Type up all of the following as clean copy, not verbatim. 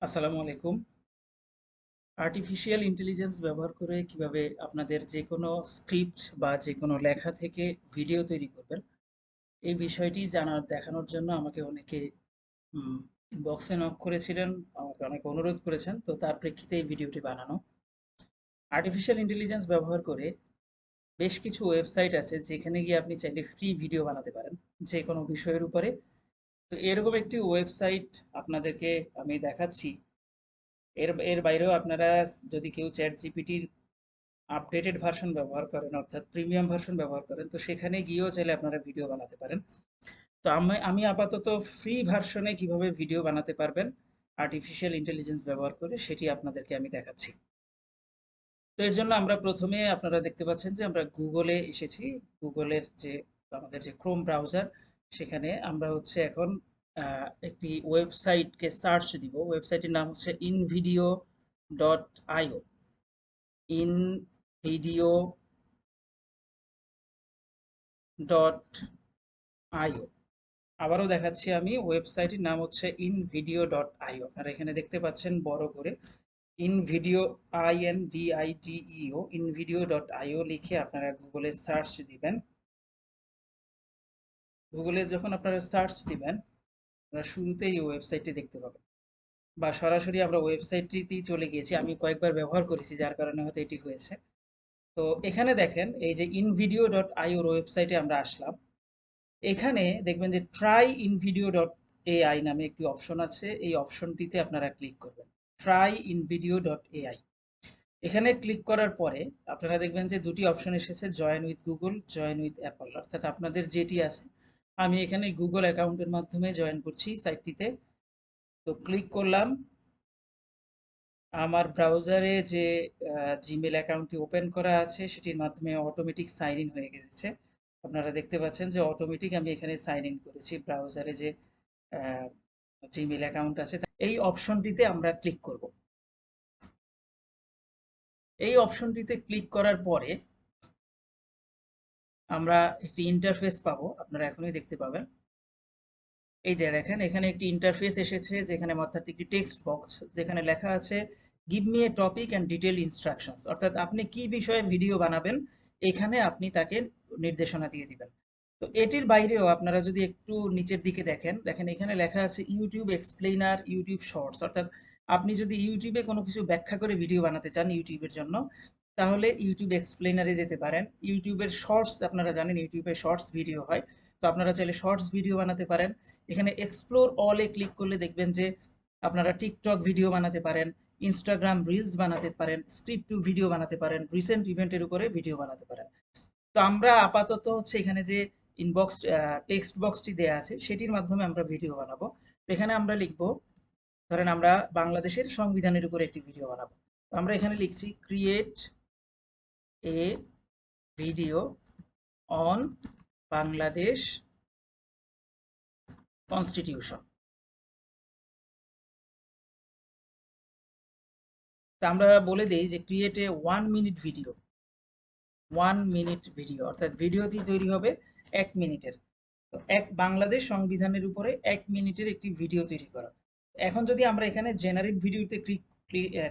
আসসালামু আলাইকুম। Artificial intelligence ব্যবহার করে কিভাবে আপনাদের যে কোনো স্ক্রিপ্ট বা যে কোনো লেখা থেকে ভিডিও তৈরি করবেন, এই বিষয়টি দেখানোর জন্য আমাকে অনেকে ইনবক্সে নক করেছিলেন, আমাকে অনেকে অনুরোধ করেছেন। তো তার প্রেক্ষিতে এই ভিডিওটি বানানো। আর্টিফিশিয়াল ইন্টেলিজেন্স ব্যবহার করে বেশ কিছু ওয়েবসাইট আছে যেখানে গিয়ে আপনি চাইলে ফ্রি ভিডিও বানাতে পারেন যে কোনো বিষয়ের উপরে। তো এরকম একটি ওয়েবসাইট আপনাদেরকে আমি দেখাচ্ছি। এর এর বাইরেও আপনারা যদি কেউ চ্যাট জিপিটির আপডেটেড ভার্সন ব্যবহার করেন, অর্থাৎ প্রিমিয়াম ভার্সন ব্যবহার করেন, তো সেখানে গিয়েও চাইলে আপনারা ভিডিও বানাতে পারেন। তো আমি আপাতত ফ্রি ভার্সনে কিভাবে ভিডিও বানাতে পারবেন আর্টিফিশিয়াল ইন্টেলিজেন্স ব্যবহার করে সেটি আপনাদেরকে আমি দেখাচ্ছি। তো এর জন্য আমরা প্রথমে আপনারা দেখতে পাচ্ছেন যে আমরা গুগলে এসেছি। গুগলের যে আমাদের যে ক্রোম ব্রাউজার, সেখানে আমরা হচ্ছে এখন একটি ওয়েবসাইটকে সার্চ দিব। ওয়েবসাইটের নাম হচ্ছে invideo.io। ইনভিডিও ডট আইও। আবারও দেখাচ্ছি আমি, ওয়েবসাইটের নাম হচ্ছে invideo.io। আপনারা এখানে দেখতে পাচ্ছেন বড় করে ইনভিডিও, INVIDEO, invideo.io লিখে আপনারা গুগলে সার্চ দিবেন। গুগলে যখন আপনারা সার্চ দিবেন, আপনারা শুরুতেই এই ওয়েবসাইটটি দেখতে পাবেন, বা সরাসরি আমরা ওয়েবসাইটটিতেই চলে গিয়েছি। আমি কয়েকবার ব্যবহার করেছি যার কারণে হয়তো এটি হয়েছে। তো এখানে দেখেন এই যে invideo.io ওয়েবসাইটে আমরা আসলাম। এখানে দেখবেন যে try in video dot AI নামে একটি অপশন আছে। এই অপশনটিতে আপনারা ক্লিক করবেন, try in video dot AI. এখানে ক্লিক করার পরে আপনারা দেখবেন যে দুটি অপশন এসেছে, join with Google, join with Apple, অর্থাৎ আপনাদের যেটি আছে। আমি এখানে গুগল অ্যাকাউন্টের মাধ্যমে জয়েন করছি সাইটটিতে। তো ক্লিক করলাম। আমার ব্রাউজারে যে জিমেল অ্যাকাউন্টটি ওপেন করা আছে সেটির মাধ্যমে অটোমেটিক সাইন ইন হয়ে গেছে। আপনারা দেখতে পাচ্ছেন যে অটোমেটিক আমি এখানে সাইন ইন করেছি ব্রাউজারে যে জিমেল অ্যাকাউন্ট আছে। এই অপশনটিতে আমরা ক্লিক করব। এই অপশনটিতে ক্লিক করার পরে আমরা একটি ইন্টারফেস পাবো, আপনারা এখনই দেখতে পাবেন। এই যে দেখেন এখানে একটি ইন্টারফেস এসেছে, যেখানে অর্থাৎ একটি টেক্সট বক্স যেখানে লেখা আছে give me a topic and detail instructions, অর্থাৎ আপনি কি বিষয়ে ভিডিও বানাবেন এখানে আপনি তাকে নির্দেশনা দিয়ে দিবেন। তো এটির বাইরেও আপনারা যদি একটু নিচের দিকে দেখেন, দেখেন এখানে লেখা আছে ইউটিউব এক্সপ্লেইনার, ইউটিউব শর্টস, অর্থাৎ আপনি যদি ইউটিউবে কোনো কিছু ব্যাখ্যা করে ভিডিও বানাতে চান ইউটিউবের জন্য, তাহলে ইউটিউব এক্সপ্লেইনারে যেতে পারেন। ইউটিউবের শর্টস, আপনারা জানেন ইউটিউবে শর্টস ভিডিও হয়, তো আপনারা চাইলে শর্টস ভিডিও বানাতে পারেন। এখানে এক্সপ্লোর অলে ক্লিক করলে দেখবেন যে আপনারা টিকটক ভিডিও বানাতে পারেন, ইনস্টাগ্রাম রিলস বানাতে পারেন, স্ক্রিপ্ট টু ভিডিও বানাতে পারেন, রিসেন্ট ইভেন্টের উপরে ভিডিও বানাতে পারেন। তো আমরা আপাতত হচ্ছে এখানে যে ইনবক্স টেক্সট বক্সটি দেয়া আছে সেটির মাধ্যমে আমরা ভিডিও বানাবো। তো এখানে আমরা লিখব, ধরেন আমরা বাংলাদেশের সংবিধানের উপরে একটি ভিডিও বানাবো। তো আমরা এখানে লিখছি create a video on Bangladesh constitution. তা আমরা বলে দেই যে create a 1 minute video, 1 minute video, অর্থাৎ ভিডিওটি তৈরি হবে 1 মিনিটের। তো বাংলাদেশ সংবিধানের উপরে 1 মিনিটের একটি ভিডিও তৈরি করা। এখন যদি আমরা এখানে জেনারেট ভিডিওতে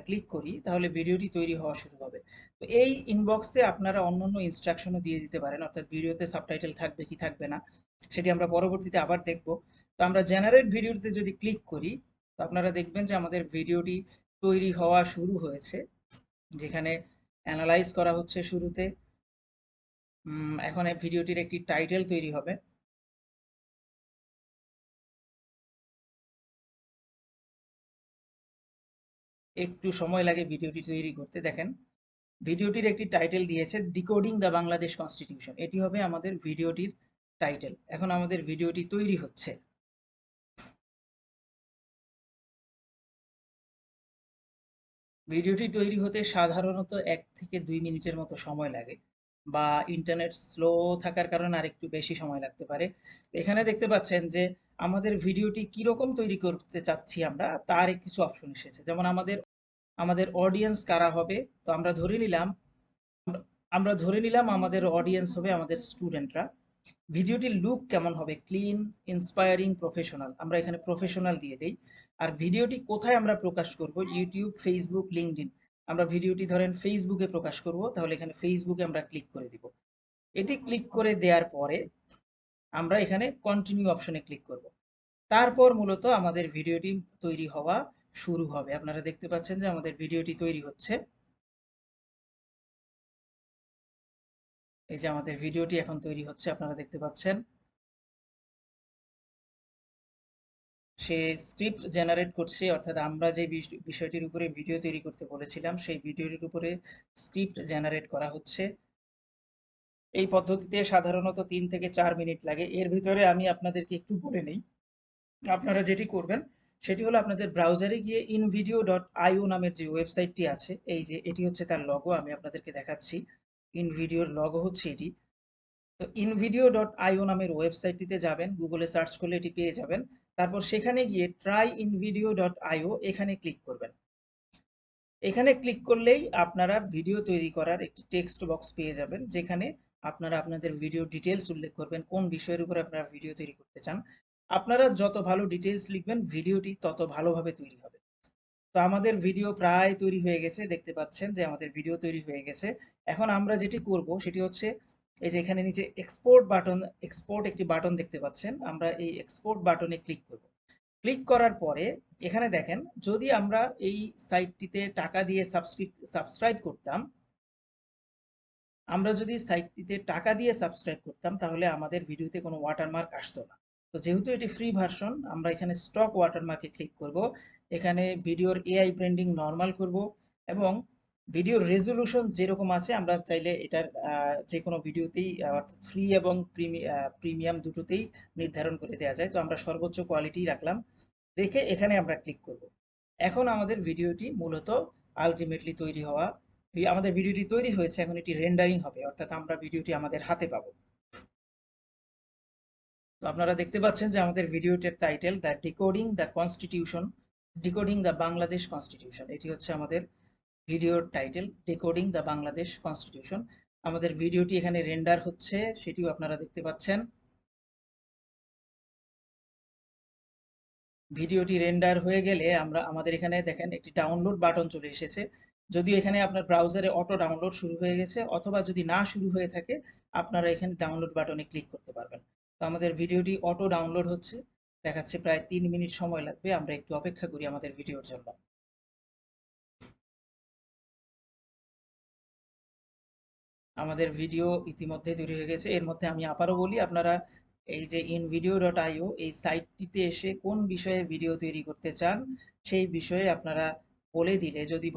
ক্লিক করি তাহলে ভিডিওটি তৈরি হওয়া শুরু হবে। তো এই ইনবক্সে আপনারা অন্যান্য ইনস্ট্রাকশনও দিয়ে দিতে পারেন, অর্থাৎ ভিডিওতে সাবটাইটেল থাকবে কি থাকবে না সেটি আমরা পরবর্তীতে আবার দেখব। তো আমরা জেনারেট ভিডিওতে যদি ক্লিক করি, তো আপনারা দেখবেন যে আমাদের ভিডিওটি তৈরি হওয়া শুরু হয়েছে, যেখানে অ্যানালাইজ করা হচ্ছে শুরুতে। এখন এই ভিডিওটির একটি টাইটেল তৈরি হবে। একটু সময় লাগে ভিডিওটি তৈরি করতে। দেখেন ভিডিওটির একটি টাইটেল দিয়েছে ডিকোডিং দ্য বাংলাদেশ কনস্টিটিউশন, এটি হবে আমাদের ভিডিওটির টাইটেল। এখন আমাদের ভিডিওটি তৈরি হচ্ছে। ভিডিওটি তৈরি হতে সাধারণত 1 থেকে 2 মিনিটের মতো সময় লাগে, বা ইন্টারনেট স্লো থাকার কারণে আরেকটু বেশি সময় লাগতে পারে। এখানে দেখতে পাচ্ছেন যে আমাদের ভিডিওটি কিরকম তৈরি করতে চাচ্ছি আমরা তার কিছু অপশন এসেছে, যেমন আমাদের আমাদের অডিয়েন্স কারা হবে। তো আমরা ধরে নিলাম আমাদের অডিয়েন্স হবে আমাদের স্টুডেন্টরা। ভিডিওটির লুক কেমন হবে, ক্লিন, ইন্সপায়ারিং, প্রফেশনাল, আমরা এখানে প্রফেশনাল দিয়ে দেই। আর ভিডিওটি কোথায় আমরা প্রকাশ করব, ইউটিউব, ফেসবুক, লিঙ্কডইন। আমরা ভিডিওটি ধরেন ফেসবুকে প্রকাশ করব, তাহলে এখানে ফেসবুকে আমরা ক্লিক করে দিব। এটি ক্লিক করে দেওয়ার পরে আমরা এখানে কন্টিনিউ অপশনে ক্লিক করব। তারপর মূলত আমাদের ভিডিওটি তৈরি হওয়া শুরু হবে। আপনারা দেখতে পাচ্ছেন যে আমাদের ভিডিওটি তৈরি হচ্ছে। এই যে আমাদের ভিডিওটি এখন তৈরি হচ্ছে, আপনারা দেখতে পাচ্ছেন। সে স্ক্রিপ্ট জেনারেট করছে, অর্থাৎ আমরা যে বিষয়টির উপরে ভিডিও তৈরি করতে বলেছিলাম সেই ভিডিওটির উপরে স্ক্রিপ্ট জেনারেট করা হচ্ছে। এই পদ্ধতিতে সাধারণত 3 থেকে 4 মিনিট লাগে। এর ভিতরে আমি আপনাদেরকে একটু বলে নেই, আপনারা যেটি করবেন সেটি হলো আপনাদের ব্রাউজারে গিয়ে invideo.io নামের যে ওয়েবসাইটটি আছে, এই যে এটি হচ্ছে তার লগো, আমি আপনাদেরকে দেখাচ্ছি। ইনভিডিওর লগো হচ্ছে এটি। তো invideo.io নামের ওয়েবসাইটটিতে যাবেন, গুগলে সার্চ করলে এটি পেয়ে যাবেন। তারপর সেখানে গিয়ে tryinvideo.io এখানে ক্লিক করবেন। এখানে ক্লিক করলেই আপনারা ভিডিও তৈরি করার একটি টেক্সট বক্স পেয়ে যাবেন, যেখানে আপনারা আপনাদের ভিডিও ডিটেলস উল্লেখ করবেন, কোন বিষয়ের উপর আপনারা ভিডিও তৈরি করতে চান। আপনারা যত ভালো ডিটেলস লিখবেন ভিডিওটি তত ভালোভাবে তৈরি হবে। তো আমাদের ভিডিও প্রায় তৈরি হয়ে গেছে, দেখতে পাচ্ছেন যে আমাদের ভিডিও তৈরি হয়ে গেছে। এখন আমরা যেটি করব সেটি হচ্ছে, এই যে এখানে নিচে এক্সপোর্ট বাটন, এক্সপোর্ট একটি বাটন দেখতে পাচ্ছেন, আমরা এই এক্সপোর্ট বাটনে ক্লিক করব। ক্লিক করার পরে এখানে দেখেন, যদি আমরা এই সাইটটিতে টাকা দিয়ে সাবস্ক্রাইব করতাম, আমরা যদি সাইটটিতে টাকা দিয়ে সাবস্ক্রাইব করতাম তাহলে আমাদের ভিডিওতে কোনো ওয়াটারমার্ক আসতো না। তো যেহেতু এটি ফ্রি ভার্সন, আমরা এখানে স্টক ওয়াটারমার্কে ক্লিক করব। এখানে ভিডিওর এআই ব্র্যান্ডিং নর্মাল করব এবং ভিডিওর রেজলিউশন যেরকম আছে আমরা চাইলে এটার যে কোনো ভিডিওতেই ফ্রি এবং প্রিমিয়াম দুটোতেই নির্ধারণ করে দেওয়া যায়। তো আমরা সর্বোচ্চ কোয়ালিটি রাখলাম, রেখে এখানে আমরা ক্লিক করব। এখন আমাদের ভিডিওটি মূলত আলটিমেটলি তৈরি হওয়া, আমাদের ভিডিওটি তৈরি হয়েছে, এখন এটি রেন্ডারিং হবে, অর্থাৎ আমরা ভিডিওটি আমাদের হাতে পাবো। তো আপনারা দেখতে পাচ্ছেন যে আমাদের ভিডিওটির title the decoding the constitution, decoding the Bangladesh constitution, এটি হচ্ছে আমাদের ভিডিওর title, decoding the Bangladesh constitution. আমাদের ভিডিওটি এখানে রেন্ডার হচ্ছে, সেটিও আপনারা দেখতে পাচ্ছেন। ভিডিওটি রেন্ডার হয়ে গেলে আমাদের এখানে দেখেন একটি ডাউনলোড বাটন চলে এসেছে। যদিও এখানে আপনার ব্রাউজারে অটো ডাউনলোড শুরু হয়ে গেছে, অথবা যদি না শুরু হয়ে থাকে আপনারা এখানে ডাউনলোড বাটনে ক্লিক করতে পারবেন। তো আমাদের ভিডিওটি অটো ডাউনলোড হচ্ছে, দেখাচ্ছে প্রায় 3 মিনিট সময় লাগবে, আমরা একটু অপেক্ষা করি আমাদের ভিডিওর জন্য। আমাদের ভিডিও ইতিমধ্যে তৈরি হয়ে গেছে। এর মধ্যে আমি আবারও বলি, আপনারা এই যে invideo.io এই সাইটটিতে এসে কোন বিষয়ে ভিডিও তৈরি করতে চান সেই বিষয়ে আপনারা বলে দিলে, যদি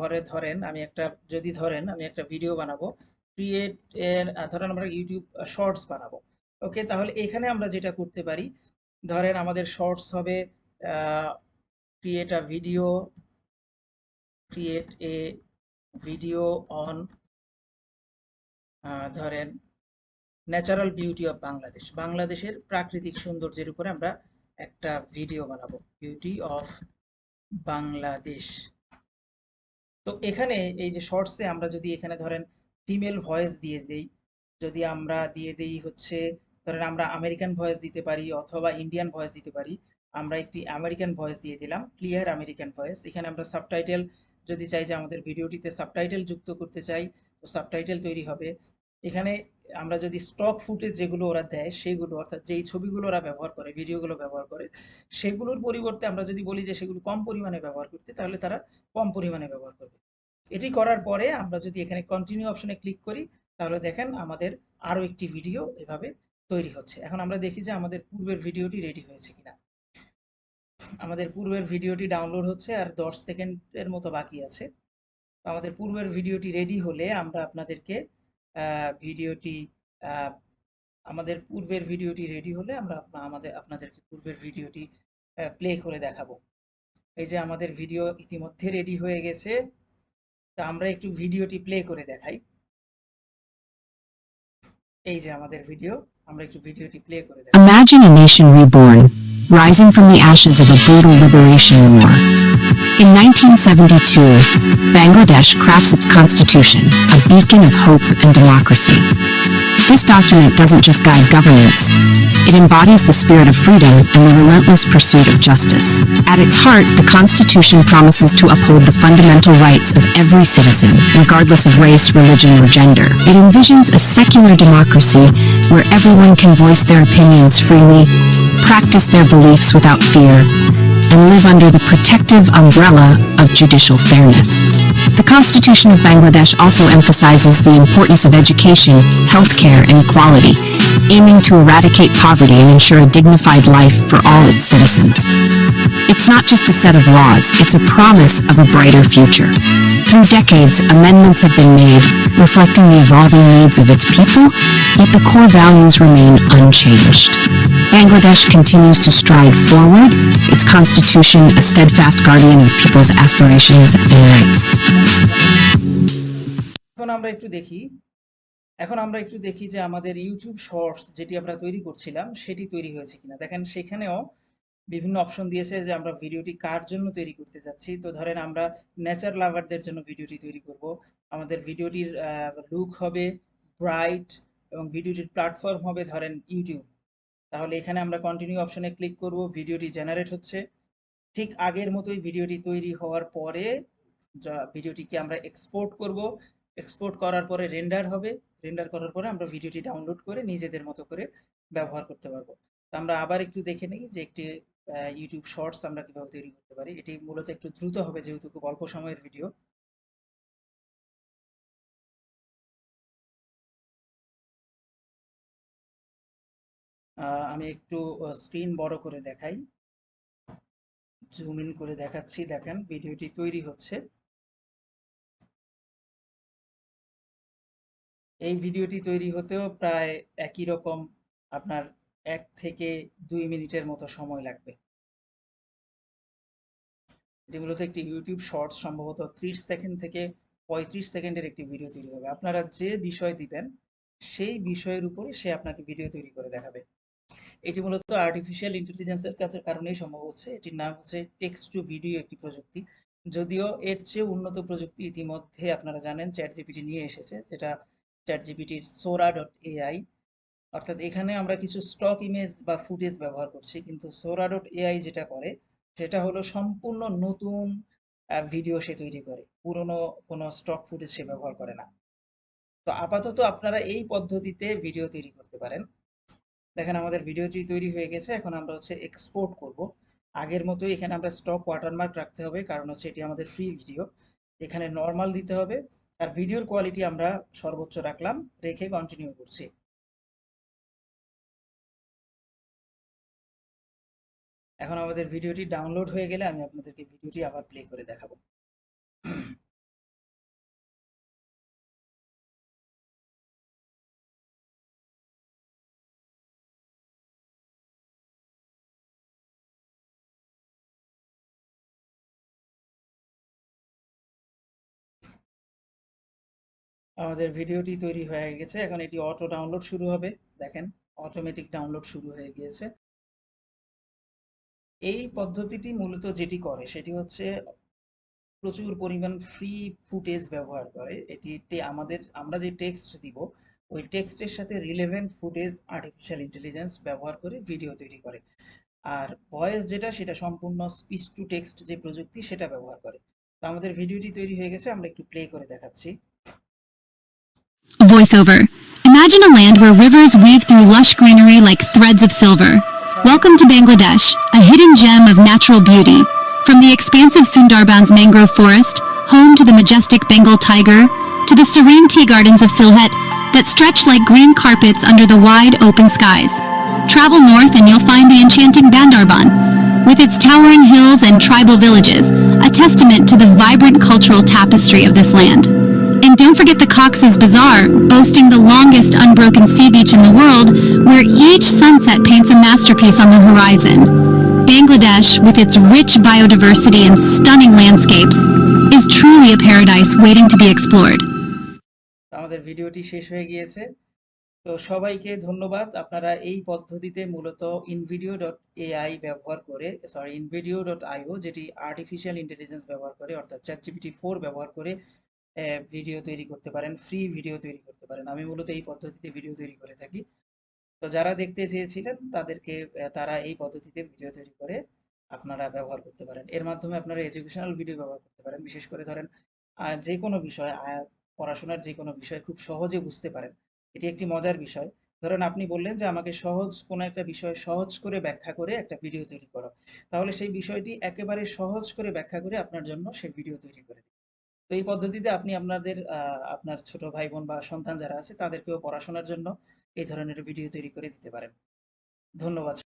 ধরেন আমি একটা ভিডিও বানাবো, ক্রিয়েট এর ধরেন আমরা ইউটিউব শর্টস বানাবো, ওকে, তাহলে এখানে আমরা যেটা করতে পারি, ধরেন আমাদের শর্টস হবে ক্রিয়েট এ ভিডিও অন ধরেন ন্যাচারাল বিউটি অফ বাংলাদেশ, বাংলাদেশের প্রাকৃতিক সৌন্দর্যের উপরে আমরা একটা ভিডিও বানাবো, বিউটি অফ বাংলাদেশ। তো এখানে এই যে শর্টসে আমরা যদি এখানে ধরেন ফিমেল ভয়েস দিয়ে দেই, যদি আমরা দিয়ে দেই হচ্ছে ধরেন আমরা আমেরিকান ভয়েস দিতে পারি অথবা ইন্ডিয়ান ভয়েস দিতে পারি, আমরা একটি আমেরিকান ভয়েস দিয়ে দিলাম, ক্লিয়ার আমেরিকান ভয়েস। এখানে আমরা সাবটাইটেল যদি চাই যে আমাদের ভিডিওটিতে সাবটাইটেল যুক্ত করতে চাই, তো সাবটাইটেল তৈরি হবে। এখানে আমরা যদি স্টক ফুটেজ যেগুলো ওরা দেয় সেগুলো, অর্থাৎ যেই ছবিগুলো ওরা ব্যবহার করে, ভিডিওগুলো ব্যবহার করে, সেগুলোর পরিবর্তে আমরা যদি বলি যে সেগুলো কম পরিমাণে ব্যবহার করতে, তাহলে তারা কম পরিমাণে ব্যবহার করবে। এটি করার পরে আমরা যদি এখানে কন্টিনিউ অপশনে ক্লিক করি, তাহলে দেখেন আমাদের আরও একটি ভিডিও এভাবে তৈরি হচ্ছে। এখন আমরা দেখি যে আমাদের পূর্বের ভিডিওটি রেডি হয়েছে কিনা। আমাদের পূর্বের ভিডিওটি ডাউনলোড হচ্ছে, আর 10 সেকেন্ডের মতো বাকি আছে। আমাদের পূর্বের ভিডিওটি রেডি হলে আমরা আপনাদেরকে ভিডিওটি আমাদের পূর্বের ভিডিওটি রেডি হলে আমরা আপনাদেরকে পূর্বের ভিডিওটি প্লে করে দেখাবো। এই যে আমাদের ভিডিও ইতিমধ্যে রেডি হয়ে গেছে, তা আমরা একটু ভিডিওটি প্লে করে দেখাই। এই যে আমাদের ভিডিও, আমরা একটু ভিডিওটি প্লে করে দেখাই। Imagine a nation reborn, rising from the ashes of a brutal liberation war. In 1972, Bangladesh crafts its constitution, a beacon of hope and democracy. This document doesn't just guide governance. It embodies the spirit of freedom and the relentless pursuit of justice. At its heart, the Constitution promises to uphold the fundamental rights of every citizen, regardless of race, religion, or gender. It envisions a secular democracy where everyone can voice their opinions freely, practice their beliefs without fear, and live under the protective umbrella of judicial fairness. The Constitution of Bangladesh also emphasizes the importance of education, healthcare, and equality, aiming to eradicate poverty and ensure a dignified life for all its citizens. It's not just a set of laws, it's a promise of a brighter future. Through decades, amendments have been made, reflecting the evolving needs of its people, yet the core values remain unchanged. Bangladesh continues to stride forward, its constitution a steadfast guardian of people's aspirations and rights. এখন আমরা একটু দেখি যে আমাদের YouTube shorts যেটি আমরা তৈরি করছিলাম সেটি তৈরি হয়েছে কিনা। দেখেন সেখানেও বিভিন্ন অপশন দিয়েছে যে আমরা ভিডিওটি কার জন্য তৈরি করতে যাচ্ছি। তো ধরেন আমরা নেচার লাভারদের জন্য ভিডিওটি তৈরি করব। আমাদের ভিডিওটির লুক হবে ব্রাইট এবং ভিডিওটির প্ল্যাটফর্ম হবে ধরেন ইউটিউব। তাহলে এখানে আমরা কন্টিনিউ অপশনে ক্লিক করব, ভিডিওটি জেনারেট হচ্ছে। ঠিক আগের মতোই ভিডিওটি তৈরি হওয়ার পরে ভিডিওটিকে আমরা এক্সপোর্ট করব। এক্সপোর্ট করার পরে রেন্ডার হবে, রেন্ডার করার পরে আমরা ভিডিওটি ডাউনলোড করে নিজেদের মতো করে ব্যবহার করতে পারবো। তো আমরা আবার একটু দেখে নিই যে একটি ইউটিউব শর্টস আমরা কিভাবে তৈরি করতে পারি। এটি মূলত একটু দ্রুত হবে যেহেতু খুব অল্প সময়ের ভিডিও। আমি একটু স্ক্রিন বড় করে দেখাই, জুম ইন করে দেখাচ্ছি। দেখেন ভিডিওটি তৈরি হচ্ছে। এই ভিডিওটি তৈরি হতেও প্রায় একই রকম আপনার 1 থেকে 2 মিনিটের মতো সময় লাগবে। এটি মূলত একটি ইউটিউব শর্টস, সম্ভবত 30 সেকেন্ড থেকে 35 সেকেন্ডের একটি ভিডিও তৈরি হবে। আপনারা যে বিষয় দিবেন সেই বিষয়ের উপরে সে আপনাকে ভিডিও তৈরি করে দেখাবে। এটি মূলত আর্টিফিশিয়াল ইন্টেলিজেন্সের কারণেই সম্ভব হচ্ছে। এটির নাম হচ্ছে টেক্সট টু ভিডিও একটি প্রযুক্তি। যদিও এর চেয়ে উন্নত প্রযুক্তি ইতিমধ্যে আপনারা জানেন চ্যাটজিপিটি নিয়ে এসেছে, যেটা চ্যাটজিপিটির Sora.ai। অর্থাৎ এখানে আমরা কিছু স্টক ইমেজ বা ফুটেজ ব্যবহার করছি, কিন্তু Sora.ai যেটা করে সেটা হলো সম্পূর্ণ নতুন ভিডিও সে তৈরি করে, পুরনো কোনো স্টক ফুটেজ সে ব্যবহার করে না। তো আপাতত আপনারা এই পদ্ধতিতে ভিডিও তৈরি করতে পারেন। দেখেন আমাদের ভিডিওটি তৈরি হয়ে গেছে। এখন আমরা হচ্ছে এক্সপোর্ট করব। আগের মতোই এখানে আমরা স্টক ওয়াটারমার্ক রাখতে হবে, কারণ হচ্ছে এটি আমাদের ফ্রি ভিডিও। এখানে নর্মাল দিতে হবে, আর ভিডিওর কোয়ালিটি আমরা সর্বোচ্চ রাখলাম, রেখে কন্টিনিউ করছি। এখন আমাদের ভিডিওটি ডাউনলোড হয়ে গেলে আমি আপনাদেরকে ভিডিওটি আবার প্লে করে দেখাবো। আমাদের ভিডিওটি তৈরি হয়ে গেছে। এখন এটি অটো ডাউনলোড শুরু হবে। দেখেন অটোমেটিক ডাউনলোড শুরু হয়ে গিয়েছে। এই পদ্ধতিটি মূলত যেটি করে সেটি হচ্ছে প্রচুর পরিমাণ ফ্রি ফুটেজ ব্যবহার করে। এটি আমরা যে টেক্সট দিব ওই টেক্সটের সাথে রিলেভেন্ট ফুটেজ আর্টিফিশিয়াল ইন্টেলিজেন্স ব্যবহার করে ভিডিও তৈরি করে। আর ভয়েস যেটা সেটা সম্পূর্ণ স্পিচ টু টেক্সট যে প্রযুক্তি সেটা ব্যবহার করে। তো আমাদের ভিডিওটি তৈরি হয়ে গেছে, আমরা একটু প্লে করে দেখাচ্ছি। Voiceover. Imagine a land where rivers weave through lush greenery like threads of silver. Welcome to Bangladesh, a hidden gem of natural beauty. From the expansive Sundarbans mangrove forest, home to the majestic Bengal tiger, to the serene tea gardens of Sylhet that stretch like green carpets under the wide open skies. Travel north and you'll find the enchanting Bandarban, with its towering hills and tribal villages, a testament to the vibrant cultural tapestry of this land. And don't forget the Cox's Bazaar, boasting the longest unbroken sea beach in the world, where each sunset paints a masterpiece on the horizon. Bangladesh, with its rich biodiversity and stunning landscapes, is truly a paradise waiting to be explored. আমাদের ভিডিওটি শেষ হয়ে গিয়েছে। তো সবাইকে ধন্যবাদ। আপনারা এই পদ্ধতিতে মূলত ইনভিডিও.io যেটি আর্টিফিশিয়াল ইন্টেলিজেন্স ব্যবহার করে, অর্থাৎ চ্যাটজিপিটি 4 ব্যবহার করে ভিডিও তৈরি করতে পারেন, ফ্রি ভিডিও তৈরি করতে পারেন। আমি মূলত এই পদ্ধতিতে ভিডিও তৈরি করে থাকি। তো যারা দেখতে চেয়েছিলেন তাদেরকে তারা এই পদ্ধতিতে ভিডিও তৈরি করে আপনারা ব্যবহার করতে পারেন। এর মাধ্যমে আপনারা এডুকেশনাল ভিডিও ব্যবহার করতে পারেন। বিশেষ করে ধরেন যে কোনো বিষয়, পড়াশোনার যে কোনো বিষয় খুব সহজে বুঝতে পারেন। এটি একটি মজার বিষয়। ধরেন আপনি বললেন যে আমাকে সহজ কোনো একটা বিষয় সহজ করে ব্যাখ্যা করে একটা ভিডিও তৈরি করো। তাহলে সেই বিষয়টি একেবারে সহজ করে ব্যাখ্যা করে আপনার জন্য সে ভিডিও তৈরি করে দিবে। তো এই পদ্ধতিতে আপনি আপনার ছোট ভাই বোন বা সন্তান যারা আছে তাদেরকেও পড়াশোনার জন্য এই ধরনের ভিডিও তৈরি করে দিতে পারেন। ধন্যবাদ।